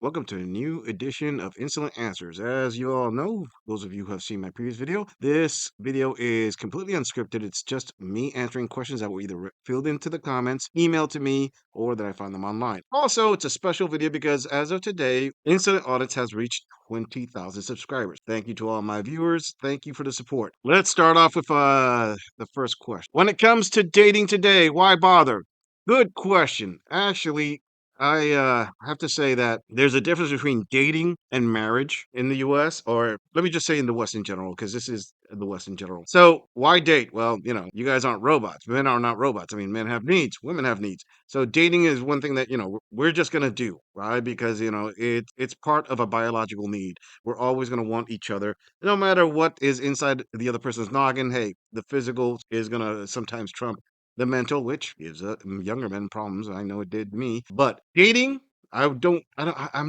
Welcome to a new edition of Insolent Answers. As you all know, those of you who have seen my previous video, this video is completely unscripted. It's just me answering questions that were either filled into the comments, emailed to me, or that I found them online. Also, it's a special video because as of today, Insolent Audits has reached 20,000 subscribers. Thank you to all my viewers. Thank you for the support. Let's start off with the first question. When it comes to dating today, why bother? Good question. Actually, I have to say that there's a difference between dating and marriage in the US, or let me just say in the West in general, because this is the West in general. So, why date? Well, you guys aren't robots. Men are not robots. I mean, men have needs, women have needs. So, dating is one thing that, we're just going to do, right? Because, it's part of a biological need. We're always going to want each other. No matter what is inside the other person's noggin, hey, the physical is going to sometimes trump the mental, which gives younger men problems. I know it did me. But dating, I'm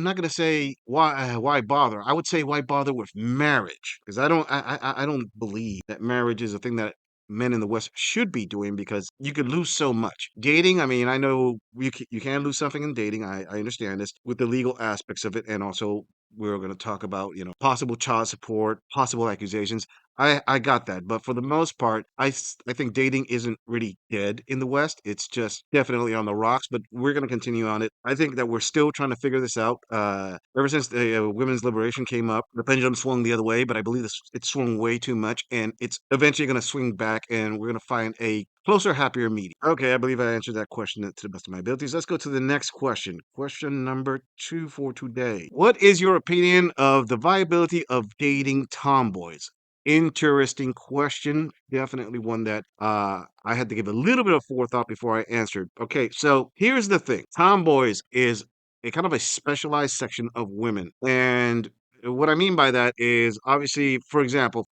not gonna say why bother. I would say why bother with marriage because I don't believe that marriage is a thing that men in the West should be doing because you could lose so much. Dating, I mean, I know you can lose something in dating. I understand this with the legal aspects of it, and also we're going to talk about possible child support, possible accusations. I got that, but for the most part, I think dating isn't really dead in the West. It's just definitely on the rocks. But we're going to continue on it. I think that we're still trying to figure this out. Ever since the women's liberation came up, the pendulum swung the other way, but I believe it swung way too much, and it's eventually going to swing back, and we're going to find a closer, happier medium. Okay, I believe I answered that question to the best of my abilities. Let's go to the next question. Question number 2 for today. What is your opinion of the viability of dating tomboys? Interesting question. Definitely one that I had to give a little bit of forethought before I answered. Okay, so here's the thing. Tomboys is a kind of a specialized section of women. And what I mean by that is obviously, for example,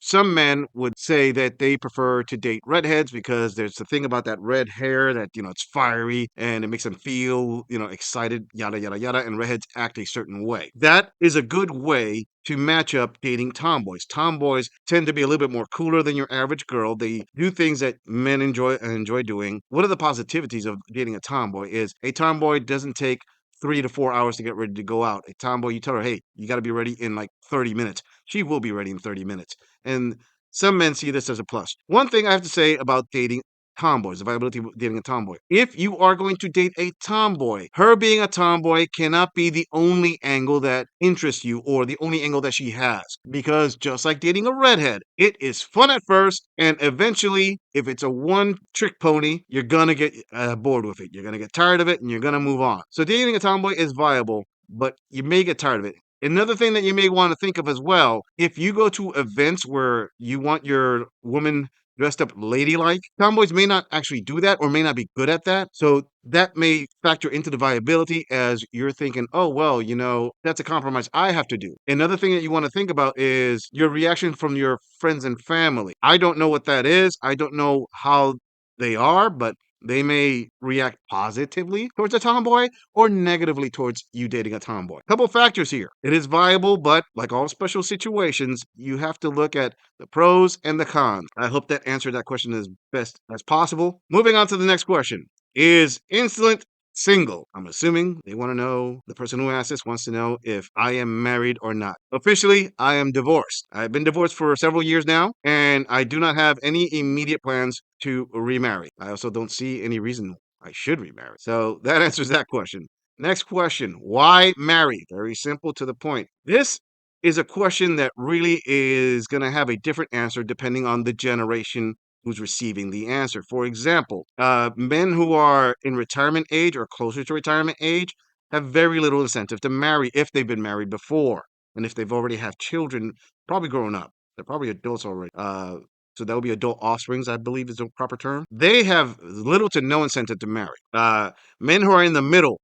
some men would say that they prefer to date redheads because there's the thing about that red hair that, it's fiery and it makes them feel, excited, yada, yada, yada. And redheads act a certain way. That is a good way to match up dating tomboys. Tomboys tend to be a little bit more cooler than your average girl. They do things that men enjoy doing. One of the positivities of dating a tomboy is a tomboy doesn't take 3 to 4 hours to get ready to go out. A tomboy, you tell her, hey, you got to be ready in like 30 minutes. She will be ready in 30 minutes. And some men see this as a plus. One thing I have to say about dating tomboys, the viability of dating a tomboy. If you are going to date a tomboy, her being a tomboy cannot be the only angle that interests you or the only angle that she has. Because just like dating a redhead, it is fun at first, and eventually, if it's a one trick pony, you're gonna get bored with it. You're gonna get tired of it, and you're gonna move on. So dating a tomboy is viable, but you may get tired of it. Another thing that you may want to think of as well, if you go to events where you want your woman dressed up ladylike, tomboys may not actually do that or may not be good at that. So that may factor into the viability as you're thinking, oh, well, that's a compromise I have to do. Another thing that you want to think about is your reaction from your friends and family. I don't know what that is. I don't know how they are, but they may react positively towards a tomboy or negatively towards you dating a tomboy. Couple factors here. It is viable, but like all special situations, you have to look at the pros and the cons. I hope that answered that question as best as possible. Moving on to the next question. Is Insolent single? I'm assuming they want to know, the person who asked this wants to know if I am married or not. Officially, I am divorced. I've been divorced for several years now, and I do not have any immediate plans to remarry. I also don't see any reason I should remarry. So that answers that question. Next question. Why marry? Very simple to the point. This is a question that really is going to have a different answer depending on the generation who's receiving the answer. For example, men who are in retirement age or closer to retirement age have very little incentive to marry if they've been married before. And if they've already have children, probably grown up. They're probably adults already. So that would be adult offsprings, I believe is the proper term. They have little to no incentive to marry. Men who are in the middle,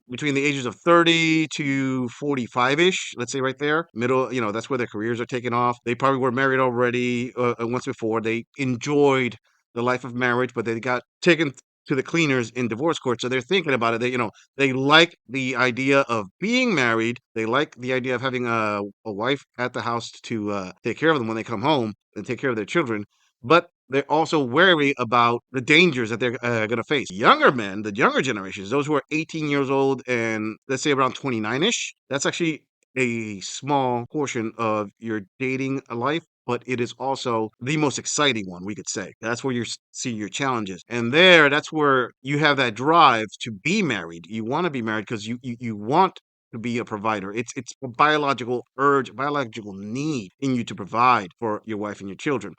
between the ages of 30 to 45-ish, let's say right there, middle, that's where their careers are taking off. They probably were married already once before. They enjoyed the life of marriage, but they got taken to the cleaners in divorce court. So they're thinking about it. They like the idea of being married. They like the idea of having a wife at the house to take care of them when they come home and take care of their children. But they're also wary about the dangers that they're going to face. Younger men, the younger generations, those who are 18 years old and let's say around 29-ish, that's actually a small portion of your dating life, but it is also the most exciting one, we could say. That's where you see your challenges. And there, that's where you have that drive to be married. You want to be married because you want to be a provider. It's a biological urge, biological need in you to provide for your wife and your children.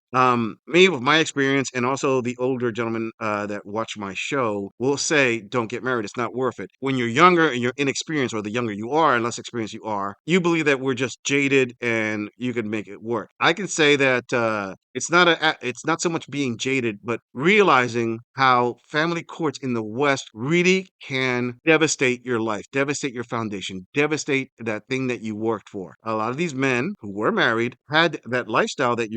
Me, with my experience, and also the older gentlemen that watch my show, will say, "Don't get married. It's not worth it." When you're younger and you're inexperienced, or the younger you are and less experienced you are, you believe that we're just jaded and you can make it work. I can say that it's not so much being jaded, but realizing how family courts in the West really can devastate your life, devastate your foundation, devastate that thing that you worked for. A lot of these men who were married had that lifestyle that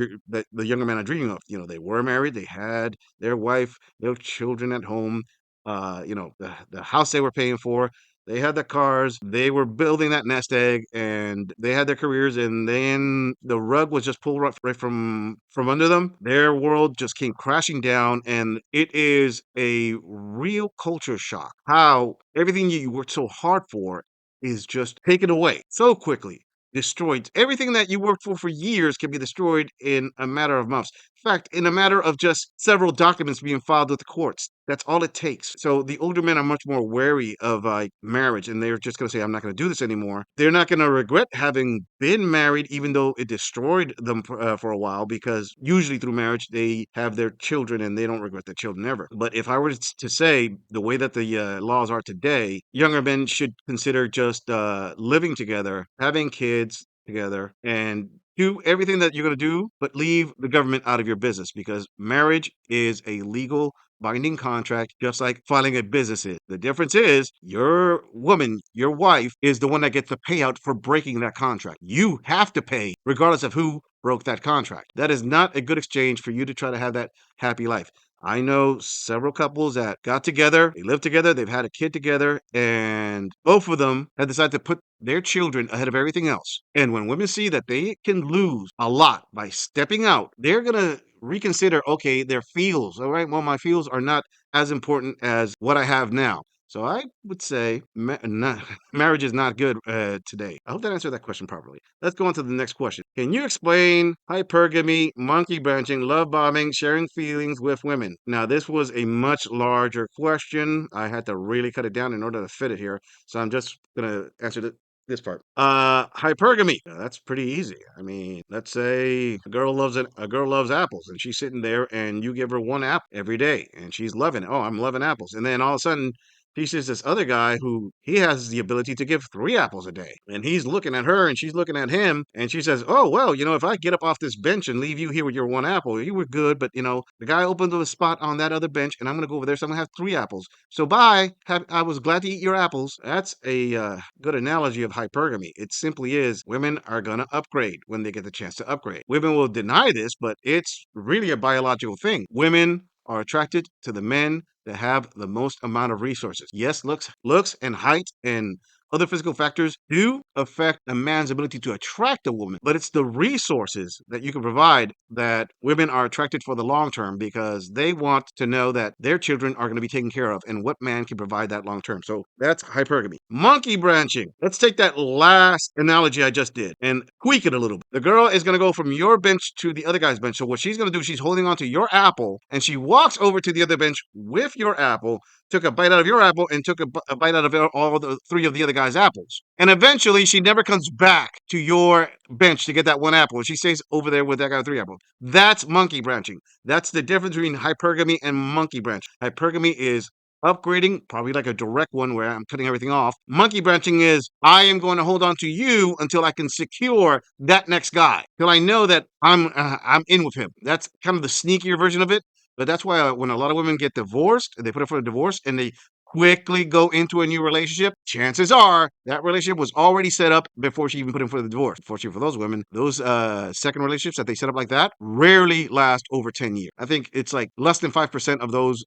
the younger men are dreaming of. You know, they were married, they had their wife, their children at home, the house they were paying for. They had the cars, they were building that nest egg, and they had their careers, and then the rug was just pulled right from under them. Their world just came crashing down, and it is a real culture shock how everything you worked so hard for is just taken away so quickly, destroyed. Everything that you worked for years can be destroyed in a matter of months. In fact, in a matter of just several documents being filed with the courts. That's all it takes. So the older men are much more wary of marriage, and they're just going to say, "I'm not going to do this anymore." They're not going to regret having been married, even though it destroyed them for a while, because usually through marriage they have their children, and they don't regret their children ever. But if I were to say the way that the laws are today, younger men should consider just living together, having kids together, and do everything that you're going to do, but leave the government out of your business, because marriage is a legal binding contract, just like filing a business is. The difference is your woman, your wife, is the one that gets the payout for breaking that contract. You have to pay regardless of who broke that contract. That is not a good exchange for you to try to have that happy life. I know several couples that got together, they lived together, they've had a kid together, and both of them have decided to put their children ahead of everything else. And when women see that they can lose a lot by stepping out, they're going to reconsider, okay, their feels. All right, well, my feels are not as important as what I have now. So I would say marriage is not good today. I hope that answered that question properly. Let's go on to the next question. Can you explain hypergamy, monkey branching, love bombing, sharing feelings with women? Now, this was a much larger question. I had to really cut it down in order to fit it here. So I'm just going to answer this part. Hypergamy. That's pretty easy. I mean, let's say a girl loves apples, and she's sitting there, and you give her one apple every day, and she's loving it. Oh, I'm loving apples. And then all of a sudden, she sees this other guy who he has the ability to give 3 apples a day. And he's looking at her and she's looking at him. And she says, "Oh, well, if I get up off this bench and leave you here with your 1 apple, you were good. But, the guy opened a spot on that other bench, and I'm going to go over there. So I'm going to have 3 apples. So bye. I was glad to eat your apples." That's a good analogy of hypergamy. It simply is women are going to upgrade when they get the chance to upgrade. Women will deny this, but it's really a biological thing. Women are attracted to the men that have the most amount of resources. Yes, looks and height and other physical factors do affect a man's ability to attract a woman, but it's the resources that you can provide that women are attracted for the long term, because they want to know that their children are going to be taken care of, and what man can provide that long term. So that's hypergamy. Monkey branching. Let's take that last analogy I just did and tweak it a little bit. The girl is going to go from your bench to the other guy's bench. So what she's going to do, she's holding on to your apple, and she walks over to the other bench with your apple, took a bite out of your apple, and took a bite out of all the 3 of the other guy's apples. And eventually, she never comes back to your bench to get that 1 apple. And she stays over there with that guy with 3 apples. That's monkey branching. That's the difference between hypergamy and monkey branch. Hypergamy is upgrading, probably like a direct one where I'm cutting everything off. Monkey branching is I am going to hold on to you until I can secure that next guy, till I know that I'm in with him. That's kind of the sneakier version of it. But that's why when a lot of women get divorced, they put up for a divorce and they quickly go into a new relationship, chances are that relationship was already set up before she even put in for the divorce. Fortunately for those women, those second relationships that they set up like that rarely last over 10 years. I think it's like less than 5% of those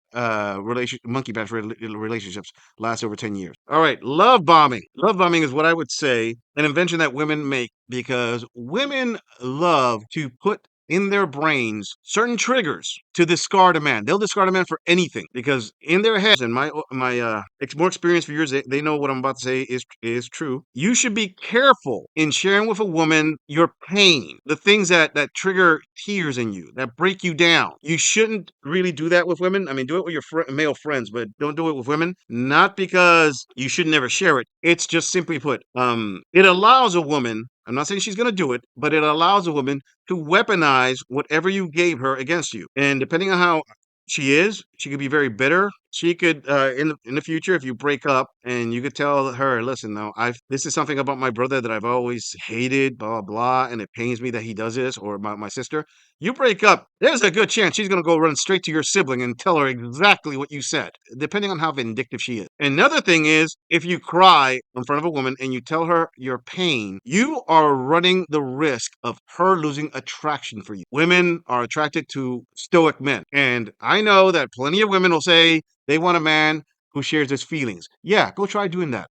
monkey branch relationships last over 10 years. All right, love bombing. Love bombing is what I would say an invention that women make, because women love to put in their brains certain triggers to discard a man. They'll discard a man for anything because in their heads, and more experienced viewers, they know what I'm about to say is true. You should be careful in sharing with a woman your pain, the things that trigger tears in you, that break you down. You shouldn't really do that with women. I mean, do it with your male friends, but don't do it with women. Not because you should never share it. It's just simply put, it allows a woman. I'm not saying she's going to do it, but it allows a woman to weaponize whatever you gave her against you. And depending on how she could be very bitter. She could in the future, if you break up and you could tell her, listen, no, I've this is something about my brother that I've always hated, blah blah, and it pains me that he does this, or my sister. You break up, there's a good chance she's gonna go run straight to your sibling and tell her exactly what you said, depending on how vindictive she is. Another thing is, if you cry in front of a woman and you tell her your pain, you are running the risk of her losing attraction for you. Women are attracted to stoic men. And I know that plenty of women will say they want a man who shares his feelings. Yeah, go try doing that.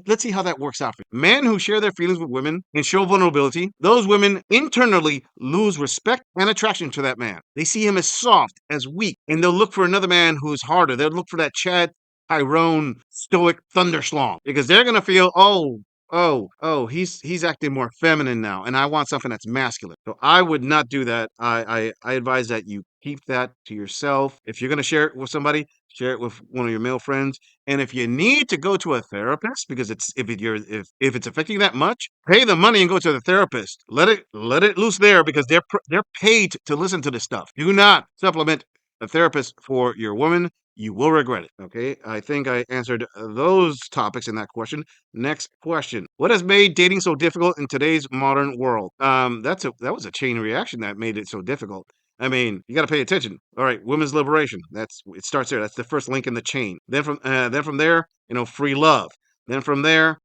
Let's see how that works out for you. Men who share their feelings with women and show vulnerability, those women internally lose respect and attraction to that man. They see him as soft, as weak, and they'll look for another man who's harder. They'll look for that Chad Tyrone stoic thunderslong because they're gonna feel, he's acting more feminine now, and I want something that's masculine. So I would not do that. I advise that you keep that to yourself. If you're gonna share it with somebody, share it with one of your male friends. And if you need to go to a therapist because if it's affecting that much, pay the money and go to the therapist. Let it loose there because they're paid to listen to this stuff. Do not supplement a therapist for your woman. You will regret it. Okay, I think I answered those topics in that question. Next question: what has made dating so difficult in today's modern world? That was a chain reaction that made it so difficult. I mean, you got to pay attention. All right, women's liberation. It starts there. That's the first link in the chain. Then from there, free love. Then from there,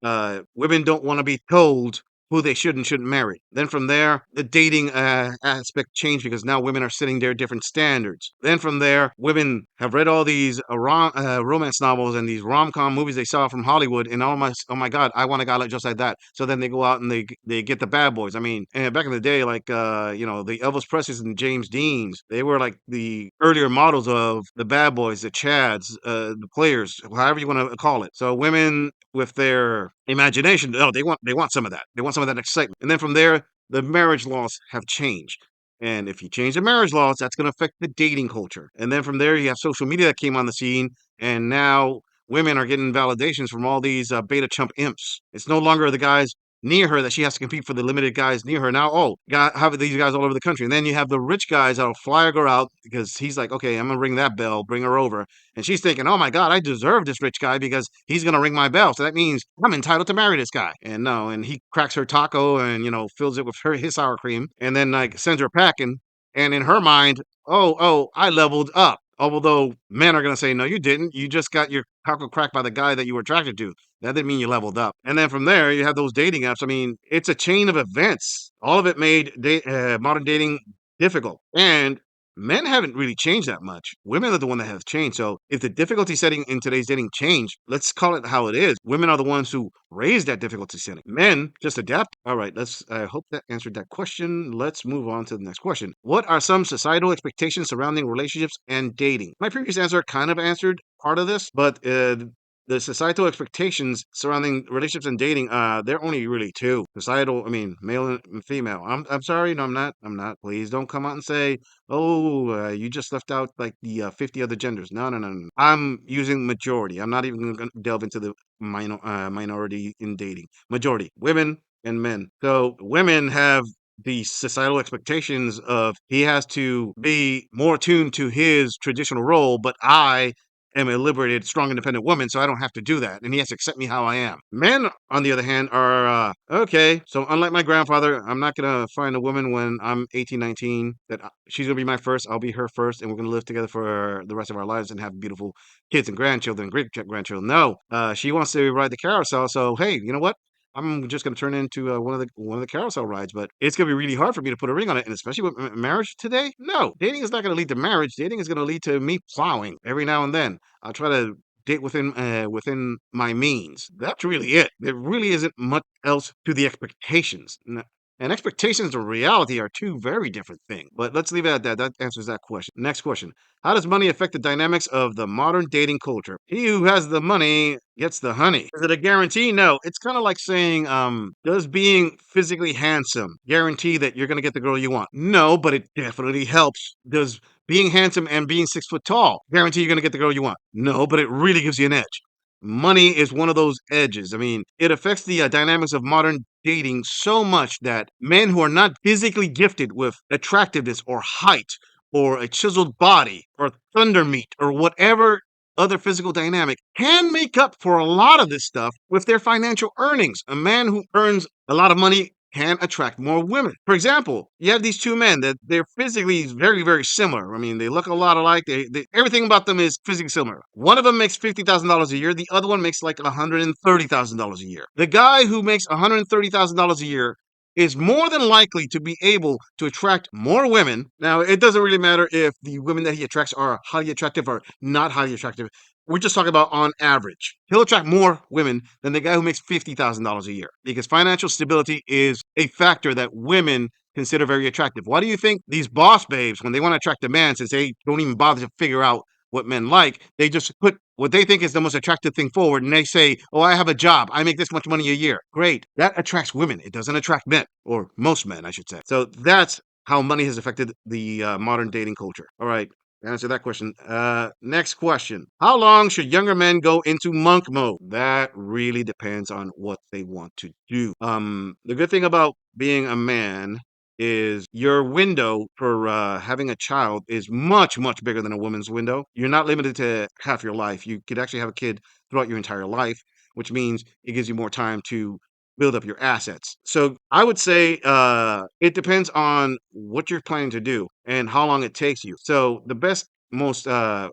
women don't want to be told who they should and shouldn't marry. Then from there, the dating aspect changed because now women are setting their different standards. Then from there, women have read all these romance novels and these rom-com movies they saw from Hollywood, and oh my God, I want a guy just like that. So then they go out and they get the bad boys. I mean, and back in the day, like the Elvis Presleys and James Deans, they were like the earlier models of the bad boys, the Chads, the players, however you want to call it. So women with their imagination. Oh, they want some of that. They want some of that excitement. And then from there, the marriage laws have changed. And if you change the marriage laws, that's going to affect the dating culture. And then from there, you have social media that came on the scene, and now women are getting validations from all these beta chump imps. It's no longer the guys near her that she has to compete for the limited guys near her. Now, have these guys all over the country. And then you have the rich guys that'll fly her out because he's like, okay, I'm going to ring that bell, bring her over. And she's thinking, oh my God, I deserve this rich guy because he's going to ring my bell. So that means I'm entitled to marry this guy. And no, and he cracks her taco and, fills it with his sour cream and then like sends her packing. And in her mind, I leveled up. Although men are going to say, no, you didn't. You just got your taco cracked by the guy that you were attracted to. That didn't mean you leveled up. And then from there, you have those dating apps. I mean, it's a chain of events. All of it made modern dating difficult. And men haven't really changed that much. Women are the one that have changed. So if the difficulty setting in today's dating changed, let's call it how it is. Women are the ones who raised that difficulty setting. Men just adapt. All right, I hope that answered that question. Let's move on to the next question. What are some societal expectations surrounding relationships and dating? My previous answer kind of answered part of this, but the societal expectations surrounding relationships and dating, they're only really two. Societal, I mean, male and female. I'm sorry, no, I'm not. I'm not. Please don't come out and say, oh, you just left out like the 50 other genders. No, no, no, no. I'm using majority. I'm not even going to delve into the minority in dating. Majority, women and men. So women have the societal expectations of he has to be more attuned to his traditional role, but I am a liberated, strong, independent woman, so I don't have to do that. And he has to accept me how I am. Men, on the other hand, are okay. So unlike my grandfather, I'm not gonna find a woman when I'm 18, 19 that she's gonna be my first. I'll be her first, and we're gonna live together for the rest of our lives and have beautiful kids and grandchildren, great grandchildren. No, she wants to ride the carousel. So hey, you know what? I'm just going to turn into one of the carousel rides, but it's going to be really hard for me to put a ring on it, and especially with marriage today. No, dating is not going to lead to marriage. Dating is going to lead to me plowing every now and then. I'll try to date within my means. That's really it. There really isn't much else to the expectations. And expectations and reality are two very different things. But let's leave it at that. That answers that question. Next question. How does money affect the dynamics of the modern dating culture? He who has the money gets the honey. Is it a guarantee? No. It's kind of like saying, does being physically handsome guarantee that you're going to get the girl you want? No, but it definitely helps. Does being handsome and being 6 foot tall guarantee you're going to get the girl you want? No, but it really gives you an edge. Money is one of those edges. I mean, it affects the dynamics of modern dating so much that men who are not physically gifted with attractiveness or height or a chiseled body or thunder meat or whatever other physical dynamic can make up for a lot of this stuff with their financial earnings. A man who earns a lot of money can attract more women. For example, you have these two men that they're physically very, very similar. I mean, they look a lot alike. Everything about them is physically similar. One of them makes $50,000 a year. The other one makes like $130,000 a year. The guy who makes $130,000 a year is more than likely to be able to attract more women. Now, it doesn't really matter if the women that he attracts are highly attractive or not highly attractive. We're just talking about on average. He'll attract more women than the guy who makes $50,000 a year because financial stability is a factor that women consider very attractive. Why do you think these boss babes, when they want to attract a man, since they don't even bother to figure out what men like, they just put what they think is the most attractive thing forward and they say, oh, I have a job. I make this much money a year. Great. That attracts women. It doesn't attract men, or most men, I should say. So that's how money has affected the modern dating culture. All right. Answer that question. Next question. How long should younger men go into monk mode? That really depends on what they want to do. The good thing about being a man is your window for having a child is much, much bigger than a woman's window. You're not limited to half your life. You could actually have a kid throughout your entire life, which means it gives you more time to build up your assets. So I would say it depends on what you're planning to do and how long it takes you. So the best most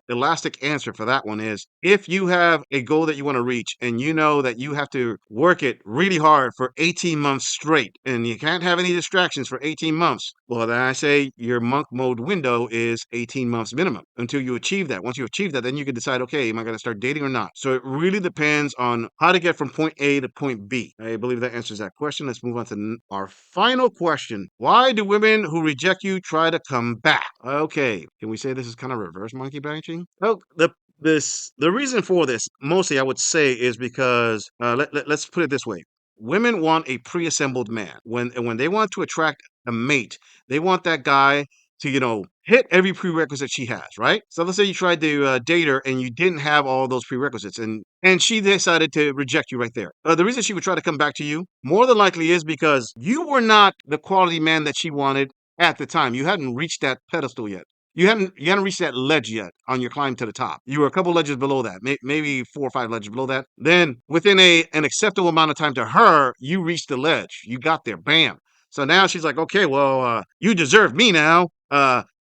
elastic answer for that one is if you have a goal that you want to reach and you know that you have to work it really hard for 18 months straight and you can't have any distractions for 18 months, well, then I say your monk mode window is 18 months minimum until you achieve that. Once you achieve that, then you can decide, okay, am I going to start dating or not? So it really depends on how to get from point A to point B. I believe that answers that question. Let's move on to our final question. Why do women who reject you try to come back? Okay, can we say this is kind of reverse monkey branching? Oh, the reason for this mostly I would say is because let's put it this way. Women want a pre-assembled man. When they want to attract a mate, they want that guy to, hit every prerequisite she has, right? So let's say you tried to date her and you didn't have all those prerequisites and she decided to reject you right there. The reason she would try to come back to you more than likely is because you were not the quality man that she wanted at the time. You hadn't reached that pedestal yet. You hadn't reached that ledge yet on your climb to the top. You were a couple ledges below that, maybe 4 or 5 ledges below that. Then within an acceptable amount of time to her, you reached the ledge. You got there, bam. So now she's like, okay, well, you deserve me now.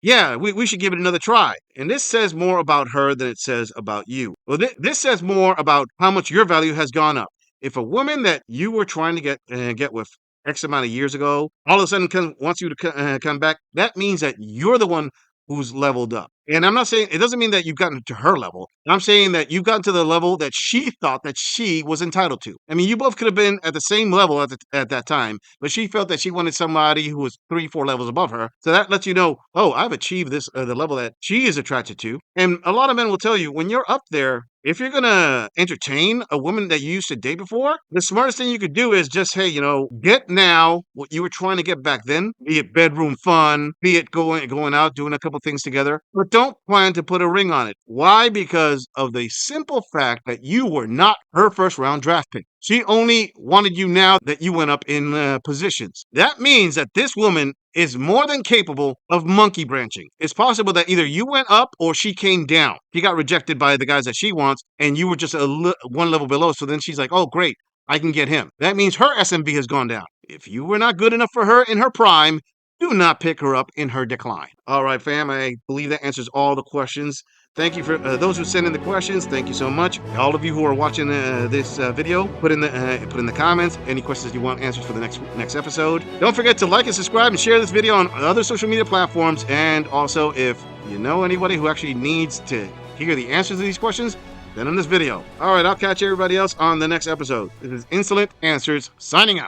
Yeah, we should give it another try. And this says more about her than it says about you. Well, this says more about how much your value has gone up. If a woman that you were trying to get with X amount of years ago, all of a sudden wants you to come back, that means that you're the one who's leveled up. And I'm not saying, it doesn't mean that you've gotten to her level. I'm saying that you've gotten to the level that she thought that she was entitled to. I mean, you both could have been at the same level at that time, but she felt that she wanted somebody who was 3, 4 levels above her. So that lets you know, oh, I've achieved this, the level that she is attracted to. And a lot of men will tell you when you're up there, if you're going to entertain a woman that you used to date before, the smartest thing you could do is just, hey, get now what you were trying to get back then, be it bedroom fun, be it going out, doing a couple things together, but don't plan to put a ring on it. Why? Because of the simple fact that you were not her first round draft pick. She only wanted you now that you went up in positions. That means that this woman is more than capable of monkey branching. It's possible that either you went up or she came down. She got rejected by the guys that she wants, and you were just one level below. So then she's like, oh, great, I can get him. That means her SMV has gone down. If you were not good enough for her in her prime, do not pick her up in her decline. All right, fam, I believe that answers all the questions. Thank you for those who sent in the questions. Thank you so much. All of you who are watching this video, put in the comments any questions you want answers for the next episode. Don't forget to like and subscribe and share this video on other social media platforms. And also, if you know anybody who actually needs to hear the answers to these questions, then in this video. All right, I'll catch everybody else on the next episode. This is Insolent Answers signing out.